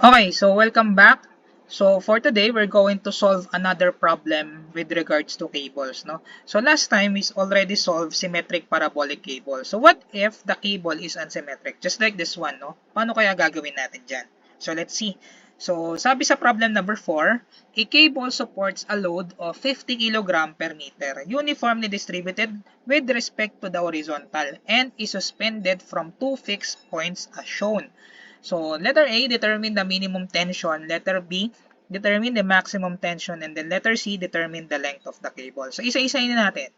Okay, so welcome back. So for today, we're going to solve another problem with regards to cables, no? So last time we already solved symmetric parabolic cable. So what if the cable is unsymmetric? Just like this one, no? Paano kaya gagawin natin dyan? So let's see. So sabi sa problem number 4, a cable supports a load of 50 kg per meter, uniformly distributed with respect to the horizontal, and is suspended from two fixed points as shown. So, letter A, determine the minimum tension. Letter B, determine the maximum tension. And then letter C, determine the length of the cable. So, isa-isayin natin.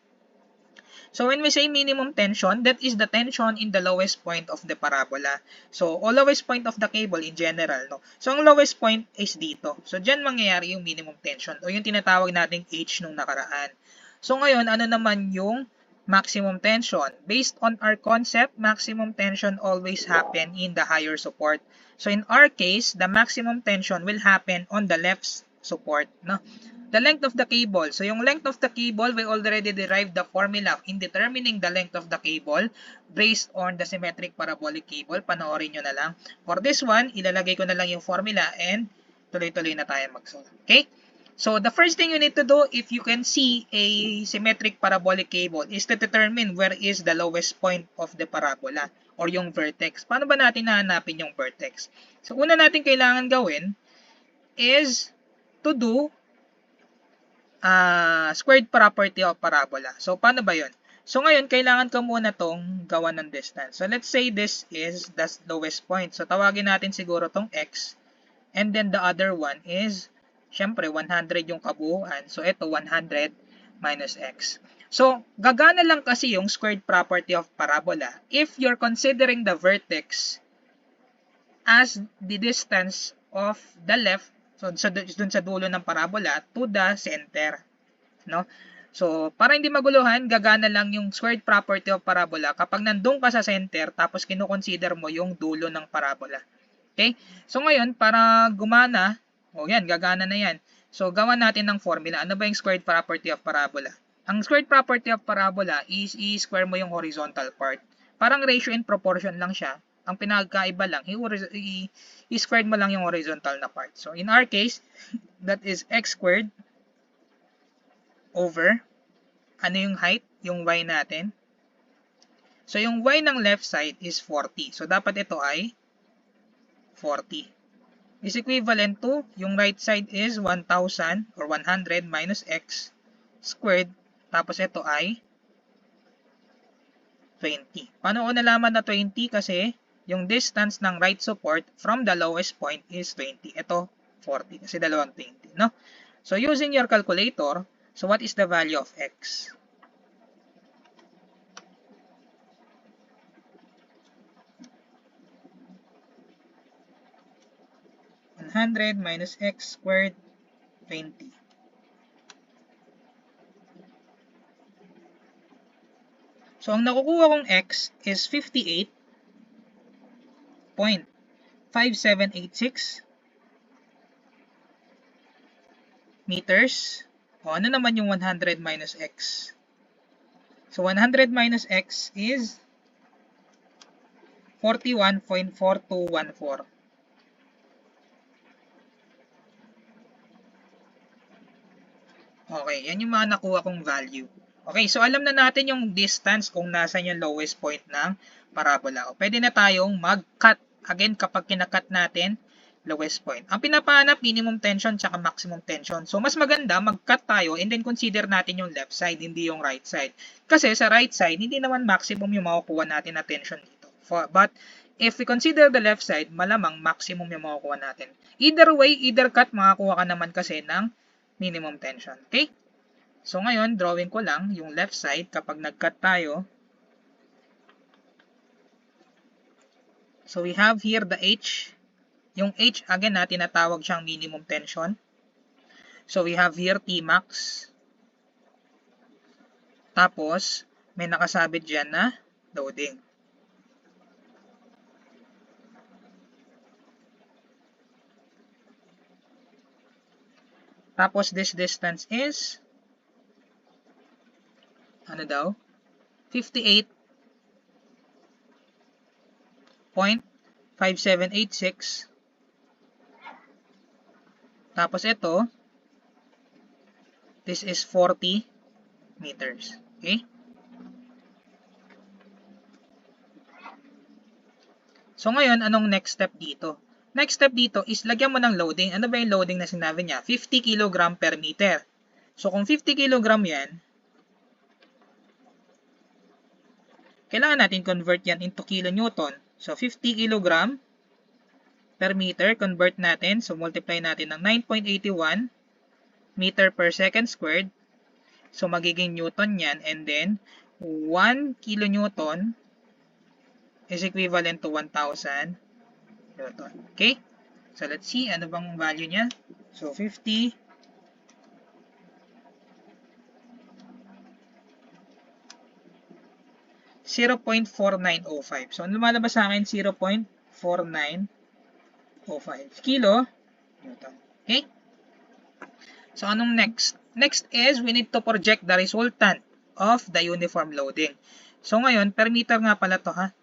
So, when we say minimum tension, that is the tension in the lowest point of the parabola. So, o lowest point of the cable in general, no? So, ang lowest point is dito. So, dyan mangyayari yung minimum tension o yung tinatawag nating H nung nakaraan. So, ngayon, ano naman yung maximum tension? Based on our concept, maximum tension always happen in the higher support. So, in our case, the maximum tension will happen on the left support, no? The length of the cable. So, yung length of the cable, we already derived the formula in determining the length of the cable based on the symmetric parabolic cable. Panoorin nyo na lang. For this one, ilalagay ko na lang yung formula and tuloy-tuloy na tayo mag-solve. Okay? So, the first thing you need to do if you can see a symmetric parabolic cable is to determine where is the lowest point of the parabola or yung vertex. Paano ba natin nahanapin yung vertex? So, una natin kailangan gawin is to do squared property of parabola. So, paano ba yun? So, ngayon, kailangan ko muna tong gawa ng distance. So, let's say this is the lowest point. So, tawagin natin siguro tong x. And then, the other one is, syempre, 100 yung kabuuan. So, ito, 100 minus x. So, gagana lang kasi yung squared property of parabola if you're considering the vertex as the distance of the left, so dun sa dulo ng parabola to the center, no? So, para hindi maguluhan, gagana lang yung squared property of parabola kapag nandun ka sa center tapos kino-consider mo yung dulo ng parabola. Okay? So, ngayon, para gumana, yan, gagana na yan. So, gawa natin ng formula. Ano ba yung squared property of parabola? Ang squared property of parabola is i-square mo yung horizontal part. Parang ratio and proportion lang siya. Ang pinagkaiba lang, i-squared mo lang yung horizontal na part. So, in our case, that is x squared over, ano yung height? Yung y natin. So, yung y ng left side is 40. So, dapat ito ay 40. Is equivalent to, yung right side is 1,000 or 100 minus x squared. Tapos ito ay 20. Paano ko nalaman na 20? Kasi yung distance ng right support from the lowest point is 20. Ito, 40. Kasi dalawang 20, no? So, using your calculator, so what is the value of x? (100 minus x squared) 20. So, ang nakukuha kong x is 58.5786 meters. O, ano naman yung 100 minus x? So, 100 minus x is 41.4214. Okay, yan yung mga nakuha kong value. Okay, so alam na natin yung distance kung nasan yung lowest point ng parabola. O, pwede na tayong mag-cut. Again, kapag kinakat natin, lowest point. Ang pinapahanap, minimum tension tsaka maximum tension. So, mas maganda, mag-cut tayo and then consider natin yung left side, hindi yung right side. Kasi sa right side, hindi naman maximum yung makukuha natin na tension dito. But, if we consider the left side, malamang maximum yung makukuha natin. Either way, either cut, makakuha ka naman kasi ng minimum tension. Okay? So, ngayon, drawing ko lang yung left side kapag nag-cut tayo. So, we have here the H. Yung H, again, tinatawag siyang minimum tension. So, we have here Tmax. Tapos, may nakasabit dyan na loading. Tapos, this distance is, ano daw? 58.5786 Tapos ito, this is 40 meters. Okay? So ngayon, anong next step dito? Next step dito is lagyan mo ng loading. Ano ba yung loading na sinabi niya? 50 kg per meter. So kung 50 kg yan, kailangan natin convert yan into kilonewton. So 50 kg per meter, convert natin. So multiply natin ng 9.81 meter per second squared. So magiging newton yan. And then 1 kilonewton is equivalent to 1,000 newton. Okay? So let's see, ano bang value niya? So 50 0.4905. So, lumalabas sa akin 0.4905 kilo newton. Okay? So, anong next? Next is we need to project the resultant of the uniform loading. So, ngayon, per meter nga pala to, ha?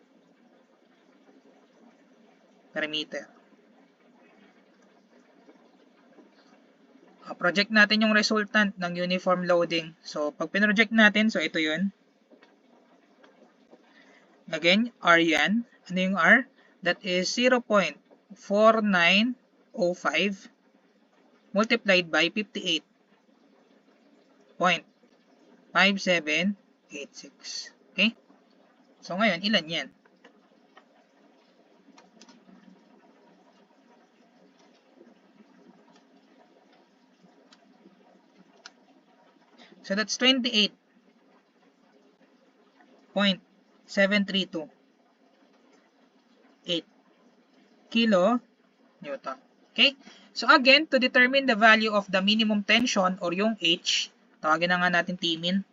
Per meter. Project natin yung resultant ng uniform loading. So, pag pinroject natin, so ito yun. Again, R yan. Ano yung R? That is 0.4905 multiplied by 58.5786. Okay? So, ngayon, ilan yan? So, that's 28.7328 kilo newton. Okay? So, again, to determine the value of the minimum tension or yung H, tawagin na nga natin Tmin.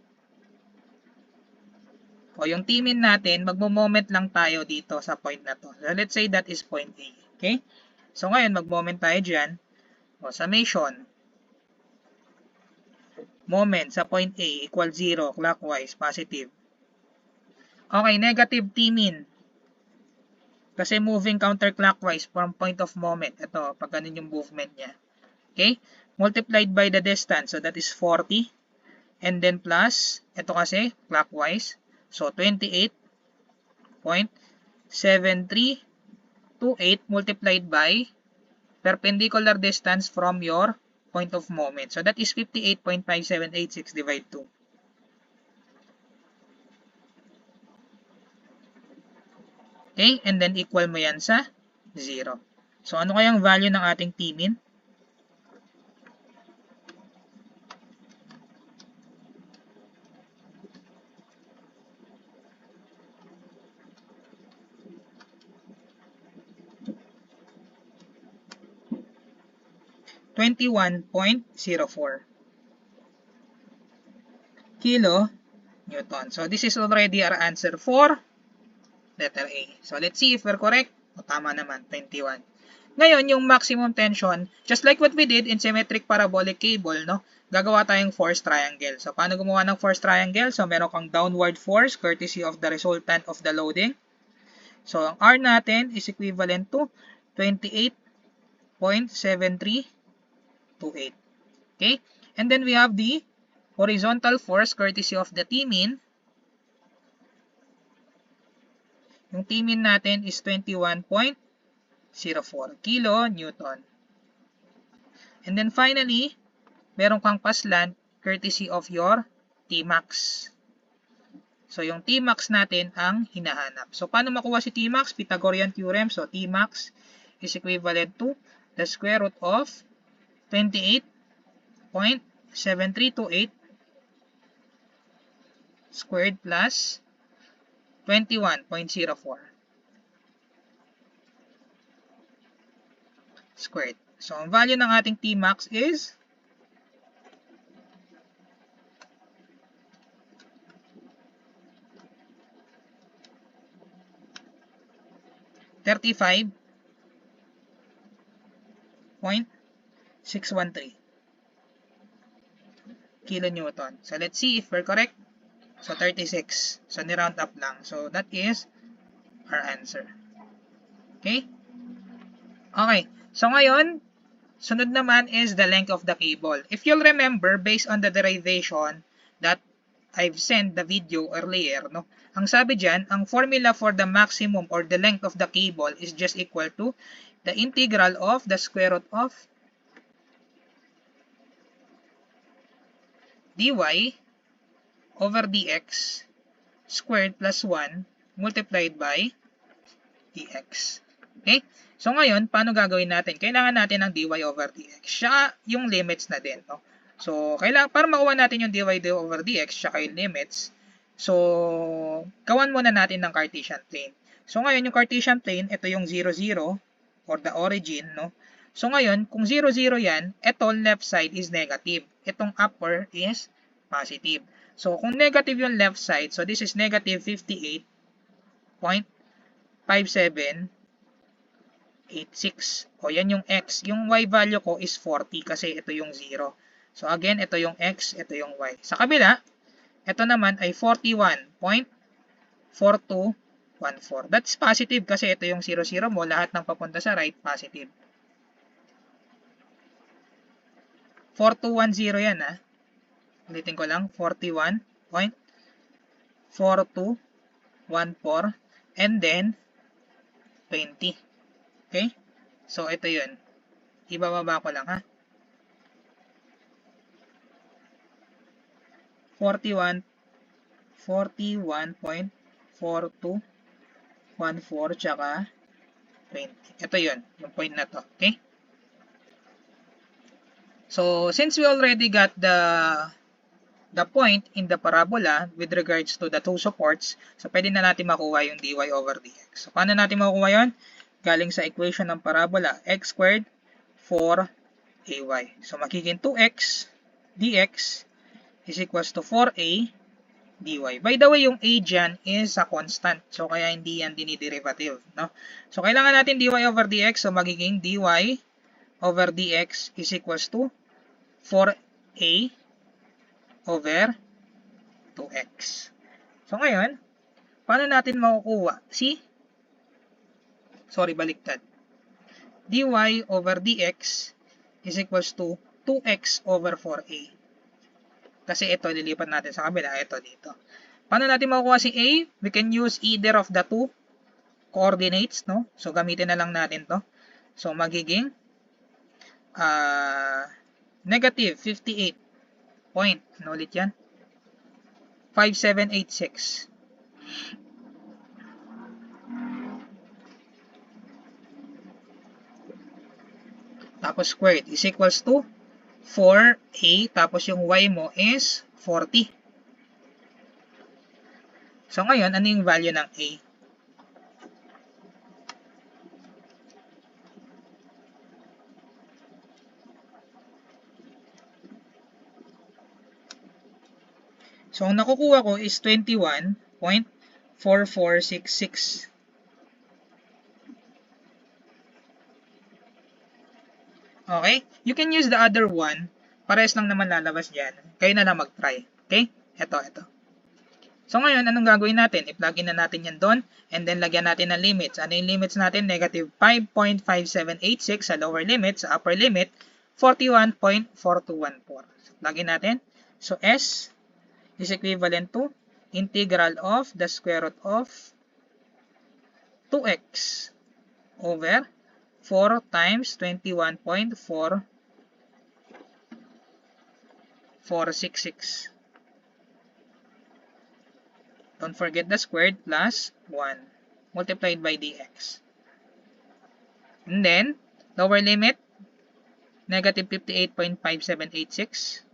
O, yung Tmin natin, magmo-moment lang tayo dito sa point na to. So, let's say that is point A. Okay? So, ngayon, mag-moment tayo dyan. O, summation. Moment sa point A equal 0, clockwise, positive. Okay, negative Tmin. Kasi moving counterclockwise from point of moment. Ito, pag ganun yung movement niya. Okay? Multiplied by the distance. So, that is 40. And then plus, ito kasi, clockwise. So, 28.7328 multiplied by perpendicular distance from your point of moment. So, that is 58.5786 divided 2. Okay? And then, equal mo yan sa 0. So, ano kayang value ng ating Tmin? (21.04) kilo newton. So, this is already our answer for letter A. So, let's see if we're correct. O, tama naman, 21. Ngayon, yung maximum tension, just like what we did in symmetric parabolic cable, no? Gagawa tayong force triangle. So, paano gumawa ng force triangle? So, meron kang downward force courtesy of the resultant of the loading. So, ang R natin is equivalent to 28.7328. Okay? And then, we have the horizontal force courtesy of the Tmin. Yung Tmin natin is 21.04 kilo newton. And then finally, meron kang paslant courtesy of your Tmax. So, yung Tmax natin ang hinahanap. So, paano makuha si Tmax? Pythagorean theorem. So, Tmax is equivalent to the square root of 28.7328 squared plus 21.04 squared. So, ang value ng ating Tmax is 35.613 kilonewton. So, let's see if we're correct. So, 36. So, ni-round up lang. So, that is our answer. Okay? Okay. So, ngayon, Sunod naman is the length of the cable. If you'll remember, based on the derivation that I've sent the video earlier, no? Ang sabi dyan, ang formula for the maximum or the length of the cable is just equal to the integral of the square root of dy over dx squared plus 1 multiplied by dx. Okay? So ngayon, paano gagawin natin? Kailangan natin ng dy over dx. Siya yung limits na din. No? So, para makuha natin yung dy over dx, siya yung limits. So, gawan muna natin ng Cartesian plane. So ngayon, yung Cartesian plane, ito yung 0, 0 or the origin. No? So ngayon, kung 0, 0 yan, ito left side is negative. Itong upper is positive. So, kung negative yung left side, so this is negative 58.5786. O, yan yung x. Yung y value ko is 40 kasi ito yung 0. So, again, ito yung x, ito yung y. Sa kabila, ito naman ay 41.4214. That's positive kasi ito yung 0, 0 mo. Lahat ng papunta sa right, positive. 4210 yan, ha. Ulitin ko lang, 41.4214 and then 20. Okay? So, ito yun. Ibababa ko lang, ha. 41.4214 tsaka 20. Ito yun, yung point na to. Okay? So, since we already got the point in the parabola with regards to the two supports, so pwede na natin makuha yung dy over dx. So, paano natin makuha yun? Galing sa equation ng parabola, x squared 4ay. So, magiging 2x dx is equals to 4a dy. By the way, yung a dyan is a constant. So, kaya hindi yan diniderivative. No? So, kailangan natin dy over dx. So, magiging dy over dx is equals to 4a over 2x. So, ngayon, paano natin makukuha? Baliktad. dy over dx is equals to 2x over 4a. Kasi ito, lilipat natin sa kabila. Ito dito. Paano natin makukuha si a? We can use either of the two coordinates. No? So, gamitin na lang natin to. So, magiging negative 58. Ano ulit yan? 5786. Tapos squared is equals to 4a. Tapos yung y mo is 40. So ngayon, ano yung value ng a? So, ang nakukuha ko is 21.4466. Okay? You can use the other one. Pares lang naman lalabas dyan. Kayo na lang mag-try. Okay? Ito. So, ngayon, anong gagawin natin? I-plug in na natin yan doon. And then, lagyan natin ng limits. Ano yung limits natin? Negative 5.5786 sa lower limit. Sa upper limit, 41.4214. So, plug in natin. So, S is equivalent to integral of the square root of 2x over 4 times 21.4466. Don't forget the squared plus 1 multiplied by dx. And then, lower limit, negative 58.5786.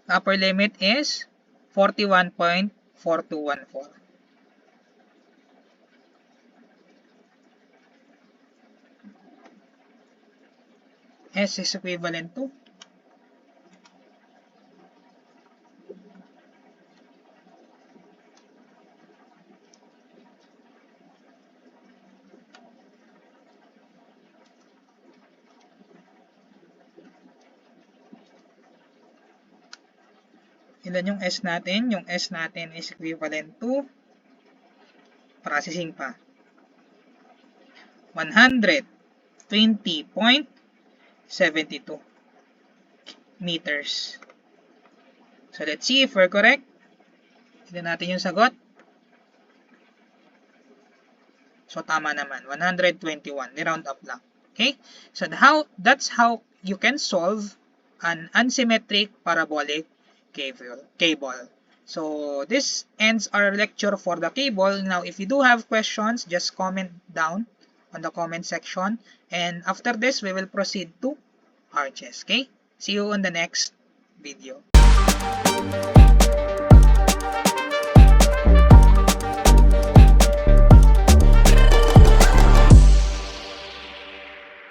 Upper limit is 41.4214. S is equivalent to ilan yung S natin? Yung S natin is equivalent to Processing pa. 120.72 meters. So let's see if we're correct. Tignan natin yung sagot. So tama naman, 121. Ni-round up lang. Okay? So that's how you can solve an unsymmetric parabolic cable. So this ends our lecture for the cable. Now if you do have questions, just comment down on the comment section. And after this, we will proceed to arches. Okay? See you on the next video.